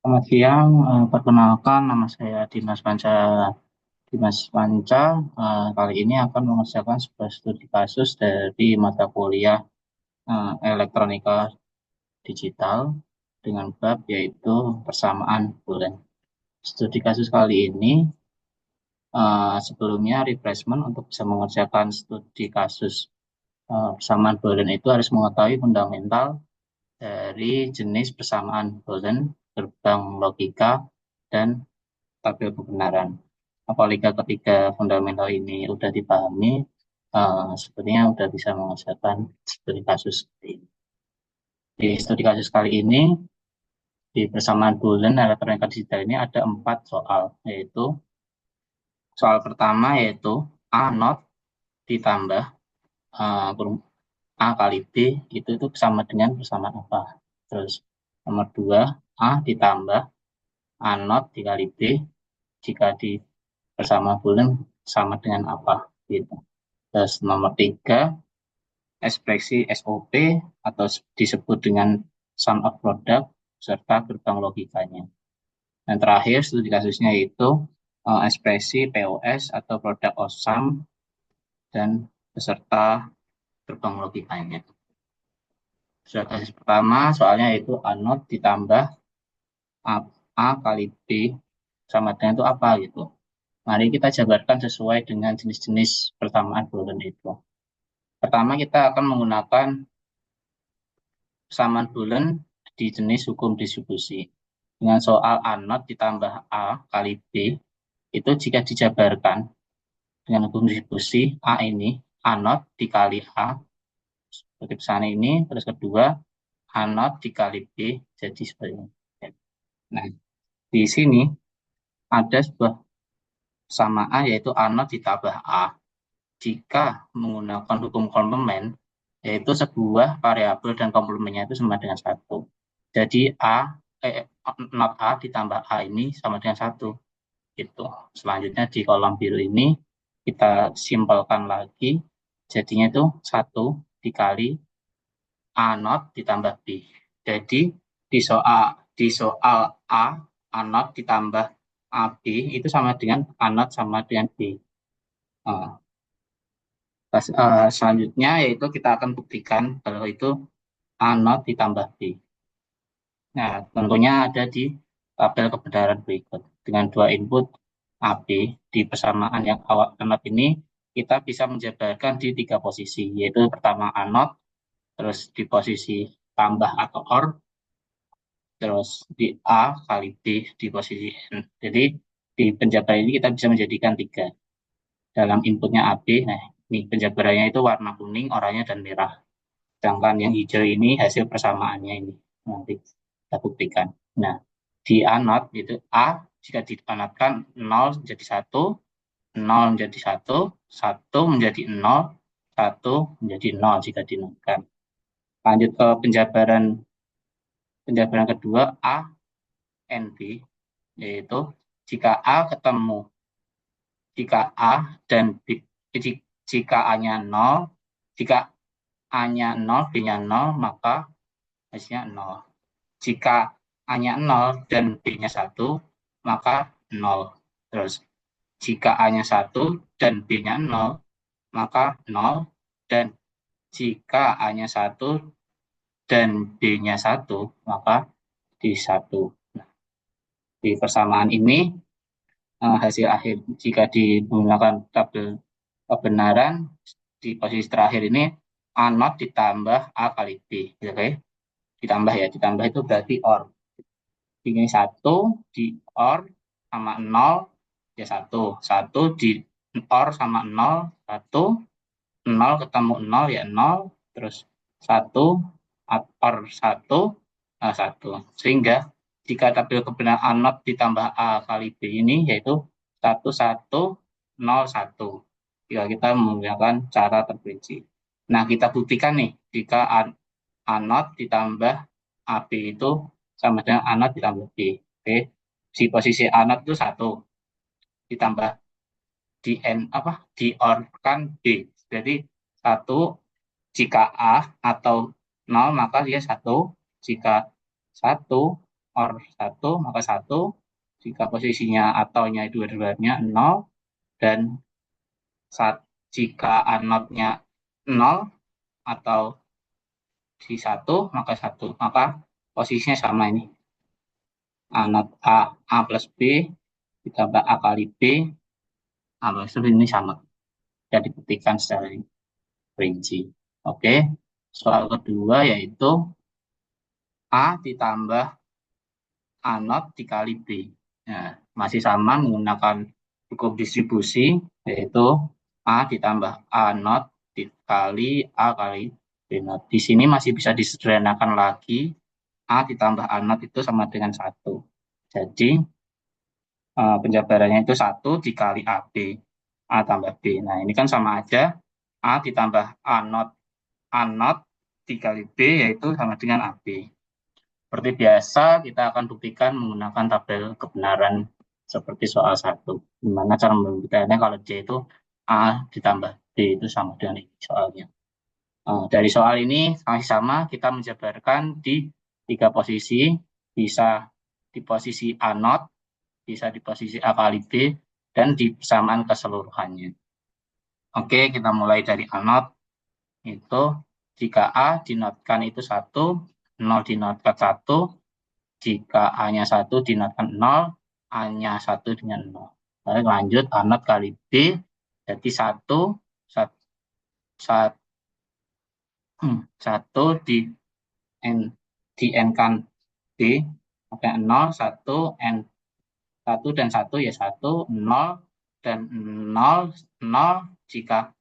Selamat siang, perkenalkan nama saya Dimas Panca. Kali ini akan mengerjakan sebuah studi kasus dari mata kuliah elektronika digital dengan bab yaitu persamaan bulan. Studi kasus kali ini sebelumnya refreshment untuk bisa mengerjakan studi kasus persamaan bulan itu harus mengetahui fundamental dari jenis persamaan Boolean, gerbang logika, dan tabel kebenaran. Apalagi ketika fundamental ini sudah dipahami, sepertinya sudah bisa mengerjakan studi kasus seperti ini. Di studi kasus kali ini, di persamaan Boolean elektronika digital ini ada 4 soal, yaitu soal pertama yaitu A not ditambah kurung A kali B itu sama dengan persamaan apa. Terus nomor 2 A ditambah A not dikali B jika di persamaan Boolean sama dengan apa gitu. Terus nomor 3 ekspresi SOP atau disebut dengan sum of product serta gerbang logikanya. Dan terakhir studi kasusnya itu ekspresi POS atau product of sum dan beserta gerbang logikanya. Studi kasus pertama soalnya itu A not ditambah A kali B sama dengan itu apa gitu. Mari kita jabarkan sesuai dengan jenis-jenis persamaan Boolean itu. Pertama kita akan menggunakan persamaan Boolean di jenis hukum distribusi. Dengan soal A not ditambah A kali B, itu jika dijabarkan dengan hukum distribusi A ini, A not dikali A, seperti pesan ini, terus kedua, A not dikali B, jadi seperti ini. Nah, di sini ada sebuah persamaan yaitu A not ditambah A. Jika menggunakan hukum komplement, yaitu sebuah variabel dan komplementnya itu sama dengan 1. Jadi not A ditambah A ini sama dengan 1. Gitu. Selanjutnya di kolom biru ini kita simpelkan lagi. Jadinya itu 1 dikali A not ditambah B. Jadi di soal A not ditambah AB itu sama dengan A not sama dengan B. Uh, Selanjutnya yaitu kita akan buktikan kalau itu A not ditambah B. Nah, tentunya ada di tabel kebenaran berikut. Dengan dua input AB di persamaan yang awal genap ini, kita bisa menjabarkan di 3 posisi, yaitu pertama A not, terus di posisi tambah atau OR, terus di A kali B di posisi N. Jadi di penjabaran ini kita bisa menjadikan 3. Dalam inputnya AB, nah ini penjabarannya itu warna kuning, oranye, dan merah. Sedangkan yang hijau ini hasil persamaannya ini. Nanti kita buktikan. Nah, di A not itu A jika dipanatkan 0 menjadi 1, 0 menjadi 1, 1 menjadi 0, 1 menjadi 0 jika dinolkan. Lanjut ke penjabaran kedua A N B, yaitu jika A dan B, jika A-nya 0, jika A-nya 0, B-nya 0, maka hasilnya 0. Jika A-nya 0 dan B-nya 1, maka 0. Terus, jika A-nya 1 dan B-nya 0, maka 0. Dan jika A-nya 1 dan B-nya 1, maka di 1. Nah, di persamaan ini, hasil akhir jika digunakan tabel kebenaran, di posisi terakhir ini, A not ditambah A kali B. Oke? Ditambah itu berarti OR. Ini 1 di OR sama 0, ya 1. 1 di OR sama 0, 1. 0 ketemu 0, ya 0. Terus 1, OR 1, 1. Sehingga jika tabel kebenaran A not ditambah A kali B ini, yaitu 1, 1, 0, 1. Jika kita menggunakan cara terperinci. Nah, kita buktikan nih, jika A not ditambah AB itu sama dengan A not ditambah B. Oke. Di posisi A not itu 1 ditambah di N di OR kan B. Jadi 1 jika A atau 0 maka dia 1. Jika 1 OR 1, maka 1. Jika posisinya ataunya dua-duanya 0, dan jika anotnya 0 atau di 1, maka 1. Maka posisinya sama ini. Anot A plus B ditambah A kali B, A plus B ini sama. Jadi dibuktikan secara rinci. Oke, soal kedua yaitu A ditambah A not dikali B. Nah, masih sama menggunakan hukum distribusi, yaitu A ditambah A not dikali A kali B not. Di sini masih bisa disederhanakan lagi, A ditambah A not itu sama dengan 1. Jadi, penjabarannya itu 1 dikali AB, A tambah B. Nah, ini kan sama aja, A ditambah A not dikali B, yaitu sama dengan AB. Seperti biasa, kita akan buktikan menggunakan tabel kebenaran seperti soal 1. Gimana cara membuktikannya kalau C itu A ditambah B itu sama dengan ini soalnya. Dari soal ini masih sama, kita menjabarkan di 3 posisi, bisa di posisi A not, bisa di posisi A kali B, dan di persamaan keseluruhannya. Oke, kita mulai dari A not. Itu jika A dinotkan itu 1, 0 dinotkan 1, jika A-nya 1 dinotkan 0, A-nya 1 dengan 0. Lalu lanjut A not kali B, jadi 1, 1 di N kan B, maka 0, 1, N 1 dan 1 ya 1, 0, dan 0, 0, jika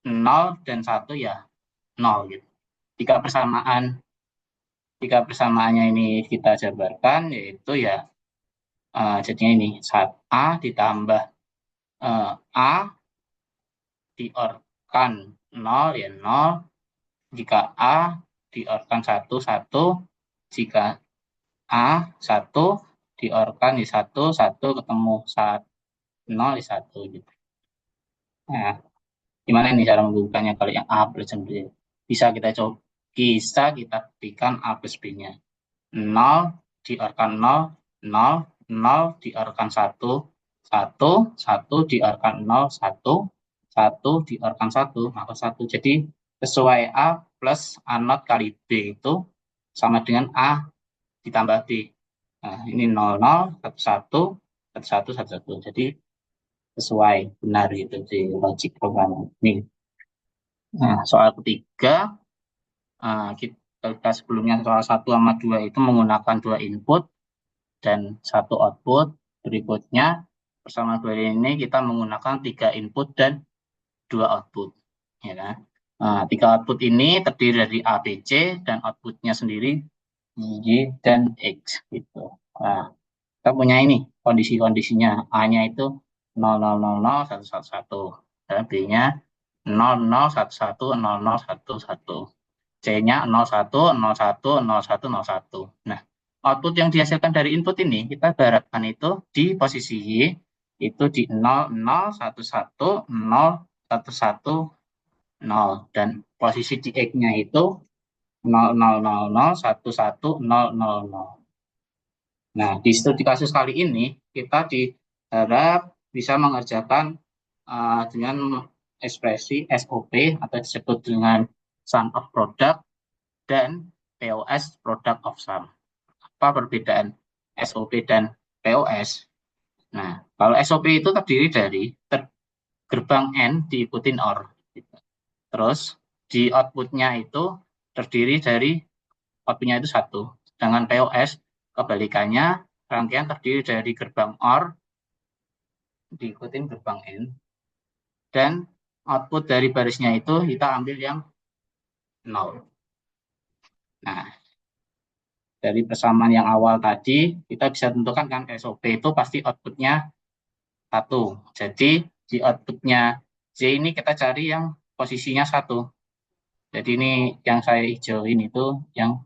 0 dan 1 ya 0 gitu. Jika persamaannya ini kita jabarkan, yaitu ya jadinya ini A ditambah A diorkan 0 ya 0, jika A diorkan 1, 1, jika A 1 diorkan di 1, 1 ketemu 0 di 1 gitu. Nah, gimana nih cara membukanya kalau yang A plus B? Bisa kita coba, bisa kita buktikan A plus B-nya. 0 diorkan 0, 0, 0 diorkan 1, 1, 1 diorkan 0, 1, 1 diorkan 1, maka 1. Jadi sesuai A plus A not kali B itu sama dengan A ditambah B. Nah, ini 0, 0, 1, 1, 1, 1, 1. Jadi sesuai benar itu di logic programming. Nih. Nah, soal ketiga, kita sebelumnya soal 1 sama 2 itu menggunakan 2 input dan 1 output. Berikutnya, bersama 2 ini kita menggunakan 3 input dan 2 output. Ya kan? 3 output ini terdiri dari A, B, C, dan outputnya sendiri Y dan X. Gitu. Nah, kita punya ini kondisi-kondisinya. A-nya itu 0, 0, 0, 0, 1, 1, 1. Dan B-nya 0, 0, 1, 1, 0, 0, 1, 1. C-nya 0, 1, 0, 1, 0, 1, 0, 1. Nah, output yang dihasilkan dari input ini, kita ibaratkan itu di posisi Y, itu di 0, 0, 1, 1, 0, 1, 1, 0. Dan posisi di X-nya itu 0, 0, 0, 0, 1, 1, 0, 0, 0. Nah, di studi kasus kali ini, kita diharap bisa mengerjakan dengan ekspresi SOP atau disebut dengan sum of product dan POS product of sum. Apa perbedaan SOP dan POS? Nah, kalau SOP itu terdiri dari gerbang N diikutin OR. Terus di outputnya itu terdiri dari outputnya itu 1. Sedangkan POS kebalikannya, rangkaian terdiri dari gerbang OR diikutin gerbang N, dan output dari barisnya itu kita ambil yang 0. Nah, dari persamaan yang awal tadi, kita bisa tentukan kan SOP itu pasti outputnya 1. Jadi di outputnya J ini kita cari yang posisinya 1. Jadi ini yang saya hijauin itu yang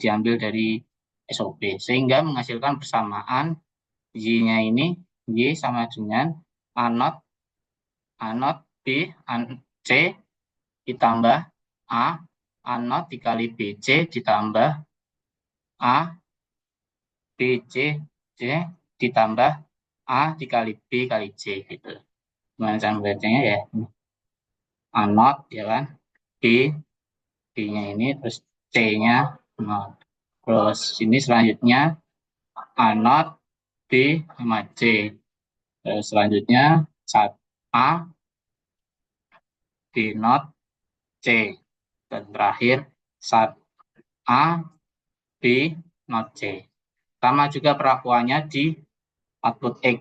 diambil dari SOP. Sehingga menghasilkan persamaan Y-nya ini, Y sama dengan A not B, C ditambah A not dikali BC ditambah A, B, C ditambah A dikali B kali C gitu. Gimana cara membacanya ya? A not ya kan, B, B-nya ini, terus C-nya not. Terus ini selanjutnya A not B sama C. Terus selanjutnya A, B not, C. Dan terakhir saat A, B not C. Sama juga perlakuannya di output X.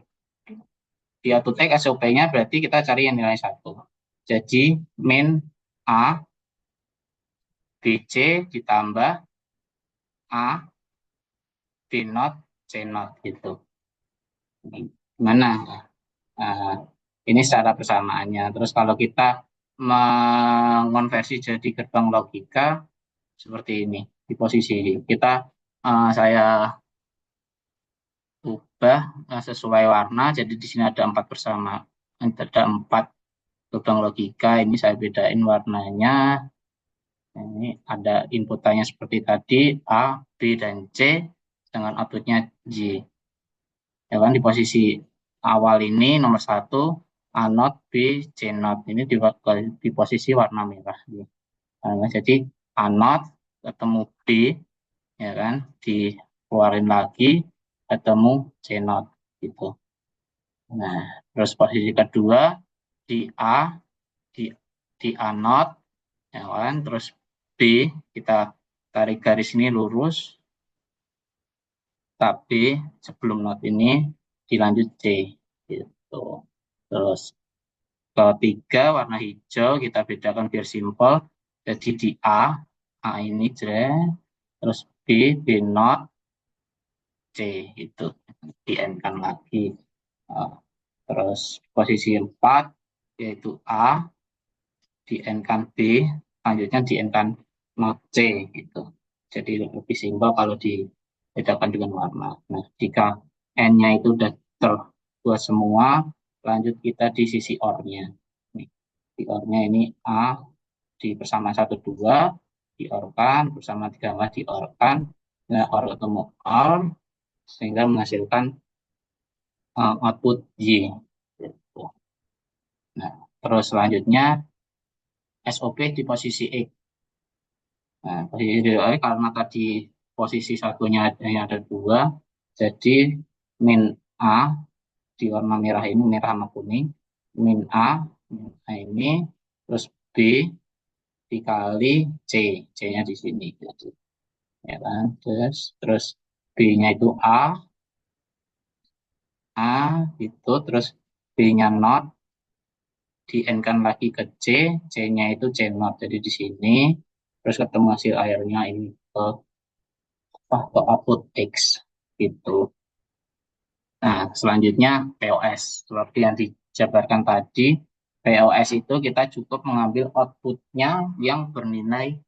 Di output X SOP-nya berarti kita cari yang nilai 1. Jadi min A, BC ditambah A, B not, C not gitu. Gimana? Nah, ini secara persamaannya. Terus kalau kita mengonversi jadi gerbang logika seperti ini. Di posisi ini kita saya ubah sesuai warna. Jadi di sini ada 4 persamaan, ada 4 gerbang logika. Ini saya bedain warnanya. Ini ada inputannya seperti tadi A, B dan C dengan outputnya J. Ya kan, di posisi awal ini nomor 1 A not, B, C not. Ini di posisi warna merah. Nah, jadi A not ketemu B, ya kan, dikeluarin lagi ketemu C not gitu. Nah, terus posisi kedua di A, di di A not, ya kan, terus B kita tarik garis ini lurus, tapi sebelum not ini dilanjut C gitu. Terus ketiga warna hijau kita bedakan biar simpel. Jadi di A ini C, terus B not, C itu di N kan lagi. Nah, terus posisi 4 yaitu A di N kan B, lanjutnya di N kan not C gitu. Jadi lebih simpel kalau dibedakan dengan warna. Nah, jika N-nya itu sudah terbuat semua, lanjut kita di sisi OR-nya. Di OR-nya ini A di persamaan 1, 2, di-OR-kan, bersama 3 di-OR-kan, nah OR ketemu OR, sehingga menghasilkan output Y. Nah, terus selanjutnya SOP di posisi X. Nah, posisi X karena tadi posisi satunya ada 2, jadi min A di warna merah ini, merah sama kuning, min A ini, terus B dikali C, C-nya di sini. Gitu. Ya kan? Terus B-nya itu A itu, terus B-nya not, di N-kan lagi ke C, C-nya itu C not. Jadi di sini, terus ketemu hasil akhirnya ini ke output X gitu. Nah, selanjutnya POS. Seperti yang dijabarkan tadi, POS itu kita cukup mengambil outputnya yang bernilai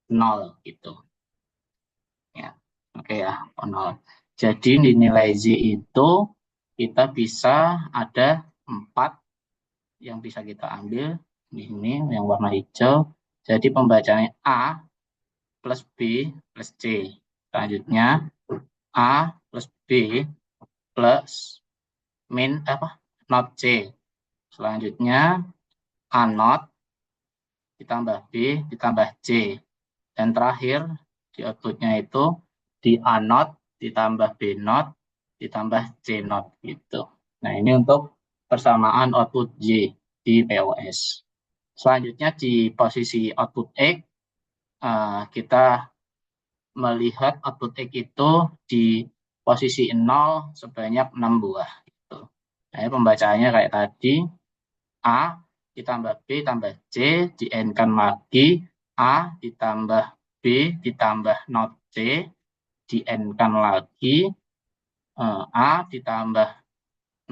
0 gitu. Ya, oke ya, 0. Jadi di nilai Z itu kita bisa ada 4 yang bisa kita ambil di sini yang warna hijau. Jadi pembacanya A plus B plus C. Selanjutnya A plus B plus min not C. Selanjutnya A not ditambah B ditambah C. Dan terakhir di outputnya itu di A not ditambah B not ditambah C not gitu. Nah, ini untuk persamaan output Y di POS. Selanjutnya di posisi output X, kita melihat output X itu di posisi 0 sebanyak 6 buah. Gitu. Nah, pembacaannya kayak tadi, A ditambah B tambah C, di N-kan lagi, A ditambah B ditambah not C, di N-kan lagi, A ditambah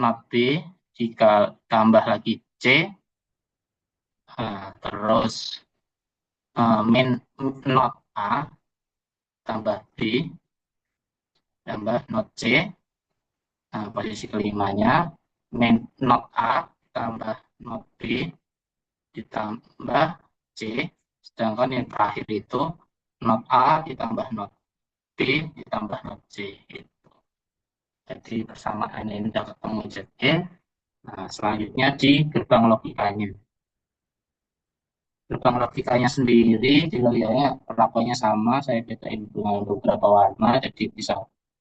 not B, jika tambah lagi C, terus min not A tambah B tambah not C, posisi kelimanya min not A tambah not B ditambah C, sedangkan yang terakhir itu not A ditambah not B ditambah not C. Gitu. Jadi persamaan ini udah ketemu ZE. Nah, selanjutnya di gerbang logikanya. Gerbang logikanya sendiri dilihatnya perlakuannya sama, saya bedain dengan beberapa warna, jadi bisa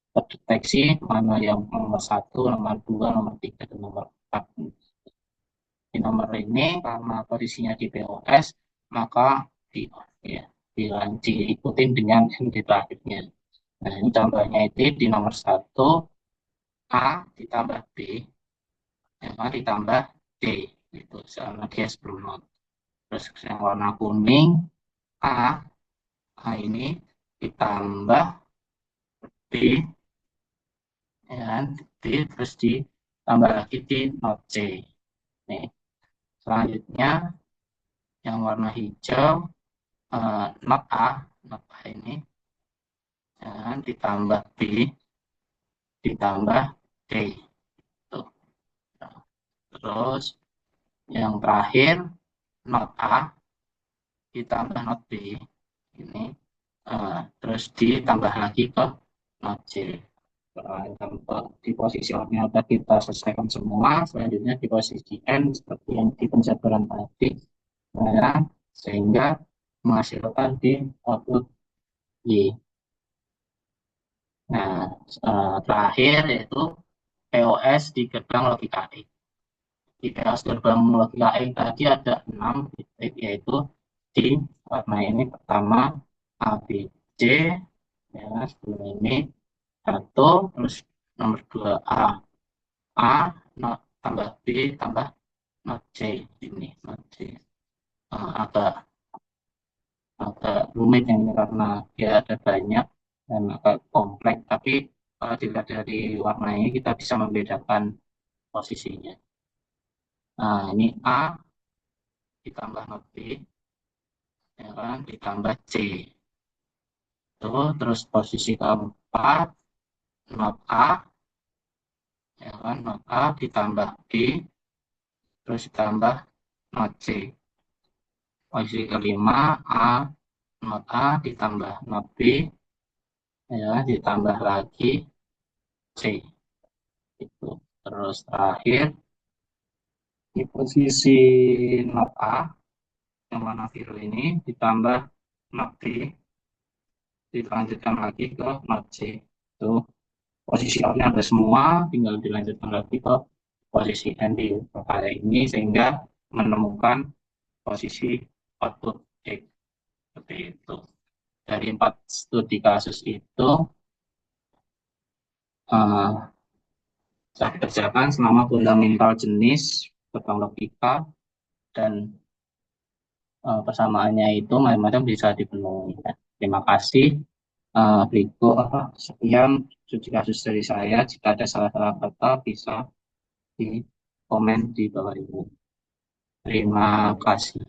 terdeteksi mana yang nomor satu, nomor dua, nomor tiga, dan nomor empat. Di nomor ini karena posisinya di POS, maka di ya, diikutin dengan ND terakhirnya. Nah, ini contohnya itu di nomor satu A ditambah B, ya, A ditambah D, itu sama dia sebelum not. Terus yang warna kuning A, A ini ditambah B, ya kan, B terus ditambah lagi di not C. Nih, selanjutnya yang warna hijau not A ini ya kan, ditambah B ditambah D. Tuh. Terus yang terakhir not A ditambah not B ini terus ditambah lagi ke not C. Di posisi orangnya sudah kita selesaikan semua, selanjutnya di posisi N seperti yang di penjabaran tadi, ya, sehingga menghasilkan di output Y. Nah, terakhir yaitu POS di gerbang logika X. Di POS gerbang logika X tadi ada 6 titik, yaitu di warna ini pertama A, B, C, ya, sebelum ini satu, terus nomor 2 A, A, not, tambah B, tambah not C, ini not C. Agak agak rumit yang ini karena dia ada banyak dan agak kompleks, tapi kalau dilihat dari warna ini kita bisa membedakan posisinya. Nah, ini A ditambah not B, ya kan, ditambah C. Tuh, terus posisi keempat, not A, ya kan, not A ditambah B, terus ditambah not C. Posisi kelima, A, not A ditambah not B, ya, ditambah lagi C. Itu. Terus terakhir, di posisi not A, yang warna biru ini, ditambah not B, dilanjutkan lagi ke not C. Itu posisi outnya ada semua, tinggal dilanjutkan lagi ke posisi N di kali ini, sehingga menemukan posisi output X. Seperti itu. Dari 4 studi kasus itu, saya kerjakan selama fundamental jenis, gerbang logika, dan persamaannya itu macam-macam bisa dipenuhi. Ya. Terima kasih. Berikut sekian studi kasus dari saya. Jika ada salah-salah kata bisa di komen di bawah ini. Terima kasih.